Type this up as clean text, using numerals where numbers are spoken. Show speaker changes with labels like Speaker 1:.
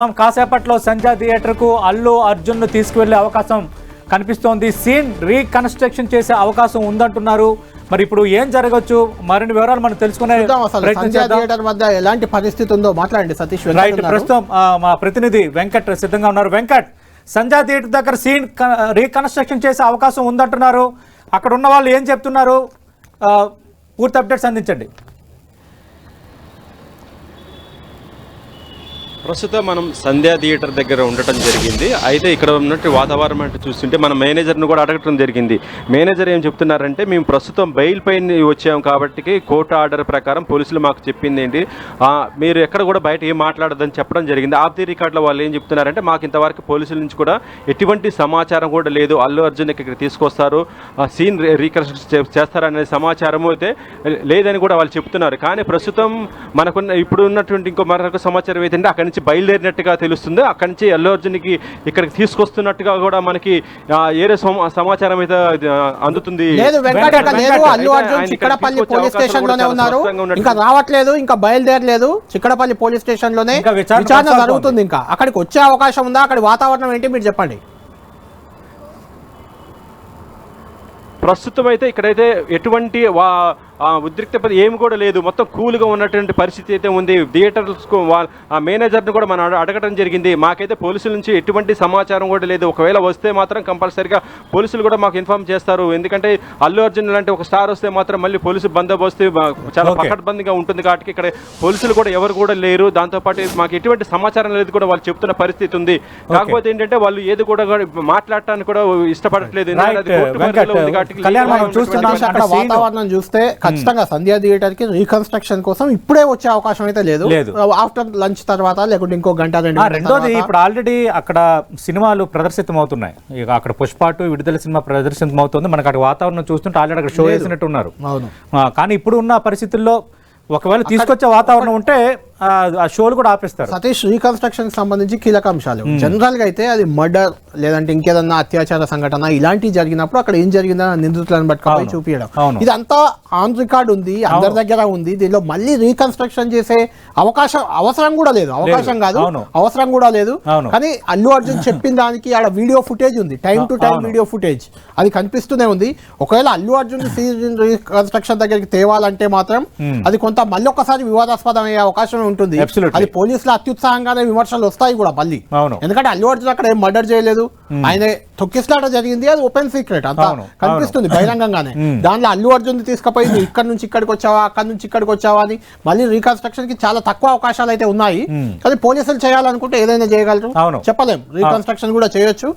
Speaker 1: కాసేపట్లో సంధ్య థియేటర్ కు అల్లు అర్జున్ ను తీసుకువెళ్లే అవకాశం కనిపిస్తోంది. సీన్ రీకన్స్ట్రక్షన్ చేసే అవకాశం ఉందంటున్నారు. మరి ఇప్పుడు ఏం జరగచ్చు, మరిన్ని వివరాలు మనం తెలుసుకునే
Speaker 2: థియేటర్ వద్ద ఎలాంటి పరిస్థితి ఉందో మాట్లాడండి సతీష్.
Speaker 1: రైట్, ప్రస్తుతం మా ప్రతినిధి వెంకట్ సిద్ధంగా ఉన్నారు. వెంకట్, సంధ్య థియేటర్ దగ్గర సీన్ రీకన్స్ట్రక్షన్ చేసే అవకాశం ఉందంటున్నారు. అక్కడ ఉన్న వాళ్ళు ఏం చెప్తున్నారు, పూర్తి అప్డేట్స్ అందించండి.
Speaker 3: ప్రస్తుతం మనం సంధ్యా థియేటర్ దగ్గర ఉండటం జరిగింది. అయితే ఇక్కడ ఉన్నట్టు వాతావరణం అంటే చూస్తుంటే మన మేనేజర్ను కూడా అడగటం జరిగింది. మేనేజర్ ఏం చెప్తున్నారంటే, మేము ప్రస్తుతం బెయిల్ పైన వచ్చాము కాబట్టి కోర్టు ఆర్డర్ ప్రకారం పోలీసులు మాకు చెప్పింది ఏంటి, మీరు ఎక్కడ కూడా బయట ఏం మాట్లాడదని చెప్పడం జరిగింది. ఆఫ్ ది రికార్డులో వాళ్ళు ఏం చెప్తున్నారంటే, మాకు ఇంతవరకు పోలీసుల నుంచి కూడా ఎటువంటి సమాచారం కూడా లేదు, అల్లు అర్జున్ ఇక్కడ తీసుకొస్తారు, సీన్ రీకన్స్ట్రక్ట్ చేస్తారనే సమాచారం అయితే లేదని కూడా వాళ్ళు చెప్తున్నారు. కానీ ప్రస్తుతం మనకున్న ఇప్పుడు ఉన్నటువంటి ఇంకో మరొక సమాచారం ఏంటంటే, అక్కడి నుంచి బయలుదేరినట్టుగా తెలుస్తుంది. అక్కడి నుంచి అల్లు అర్జున్కి ఇక్కడికి తీసుకొస్తున్నట్టుగా కూడా మనకి ఏరే సమాచారం అయితే అందుతుంది.
Speaker 2: అల్లు అర్జున్ చిక్కడపల్లి పోలీస్ స్టేషన్ లోనే ఉన్నారు, ఇంకా రావట్లేదు, ఇంకా బయలుదేరలేదు. చిక్కడపల్లి పోలీస్ స్టేషన్ లోనే విచారణ జరుగుతుంది. ఇంకా అక్కడికి వచ్చే అవకాశం ఉందా? అక్కడి వాతావరణం ఏంటి మీరు చెప్పండి.
Speaker 3: ప్రస్తుతం అయితే ఇక్కడైతే ఎటువంటి ఉద్రిక్త ఏమి కూడా లేదు, మొత్తం కూల్గా ఉన్నటువంటి పరిస్థితి అయితే ఉంది. థియేటర్స్కు ఆ మేనేజర్ని కూడా మనం అడగడం జరిగింది. మాకైతే పోలీసుల నుంచి ఎటువంటి సమాచారం కూడా లేదు. ఒకవేళ వస్తే మాత్రం కంపల్సరీగా పోలీసులు కూడా మాకు ఇన్ఫార్మ్ చేస్తారు. ఎందుకంటే అల్లు అర్జున్ లాంటి ఒక స్టార్ వస్తే మాత్రం మళ్ళీ పోలీసు బందోబస్తు చాలా పకడ్బందీగా ఉంటుంది కాబట్టి ఇక్కడ పోలీసులు కూడా ఎవరు కూడా లేరు. దాంతోపాటు మాకు ఎటువంటి సమాచారం లేదు కూడా వాళ్ళు చెప్తున్న పరిస్థితి ఉంది. కాకపోతే ఏంటంటే వాళ్ళు ఏది కూడా మాట్లాడటానికి కూడా ఇష్టపడట్లేదు.
Speaker 2: వాతావరణం చూస్తే ఖచ్చితంగా సంధ్యా థియేటర్ కి రీకన్స్ట్రక్షన్ కోసం ఇప్పుడే వచ్చే అవకాశం అయితే లేదు. ఆఫ్టర్ లంచ్ తర్వాత లేకుంటే ఇంకో గంట
Speaker 1: రెండోది, ఇప్పుడు ఆల్రెడీ అక్కడ సినిమాలు ప్రదర్శితం అవుతున్నాయి. ఇక అక్కడ పుష్పాటు విడుదల సినిమా ప్రదర్శితం అవుతుంది. మనకు అక్కడ వాతావరణం చూస్తుంటే ఆల్రెడీ అక్కడ షో వేసినట్టు ఉన్నారు. కానీ ఇప్పుడు ఉన్న పరిస్థితుల్లో ఒకవేళ తీసుకొచ్చే వాతావరణం ఉంటే ఆ షోలు కూడా ఆపేస్తారు.
Speaker 2: సతీష్, రీకన్స్ట్రక్షన్ కి సంబంధించి కీలక అంశాలు జనరల్ గా అయితే అది మర్డర్ లేదంటే ఇంకేదన్నా అత్యాచార సంఘటన ఇలాంటివి జరిగినప్పుడు అక్కడ ఏం జరిగిందని నిందితులను పట్టుకొని చూపించడం, ఇదంతా ఆన్ రికార్డ్ ఉంది, అందరి దగ్గర ఉంది. దీనిలో మళ్ళీ రీకన్స్ట్రక్షన్ చేసే అవసరం కూడా లేదు. అవసరం కూడా లేదు. కానీ అల్లు అర్జున్ చెప్పిన దానికి ఆడ వీడియో ఫుటేజ్ ఉంది, time to time video footage అది కనిపిస్తూనే ఉంది. ఒకవేళ అల్లు అర్జున్ రీకన్స్ట్రక్షన్ దగ్గరికి తేవాలంటే మాత్రం అది కొంత మళ్ళీ ఒకసారి వివాదాస్పదం అయ్యే అవకాశం ఉంటుంది. అది పోలీసులు అత్యుత్సాహంగానే విమర్శలు వస్తాయి కూడా మళ్ళీ. ఎందుకంటే అల్లు అర్జున్ అక్కడ ఏం మర్డర్ చేయలేదు, ఆయన తొక్కిసలాట జరిగింది, అది ఓపెన్ సీక్రెట్ అంతా కనిపిస్తుంది బహిరంగంగానే. దానిలో అల్లు అర్జున్ తీసుకుపోయి ఇక్కడ నుంచి ఇక్కడికి వచ్చావా, అక్కడ నుంచి ఇక్కడికి వచ్చావా అని మళ్ళీ రీకన్స్ట్రక్షన్ కి చాలా తక్కువ అవకాశాలు అయితే ఉన్నాయి. కానీ పోలీసులు చేయాలనుకుంటే ఏదైనా చేయగలరు, చెప్పలేం. రీకన్స్ట్రక్షన్ కూడా చేయొచ్చు.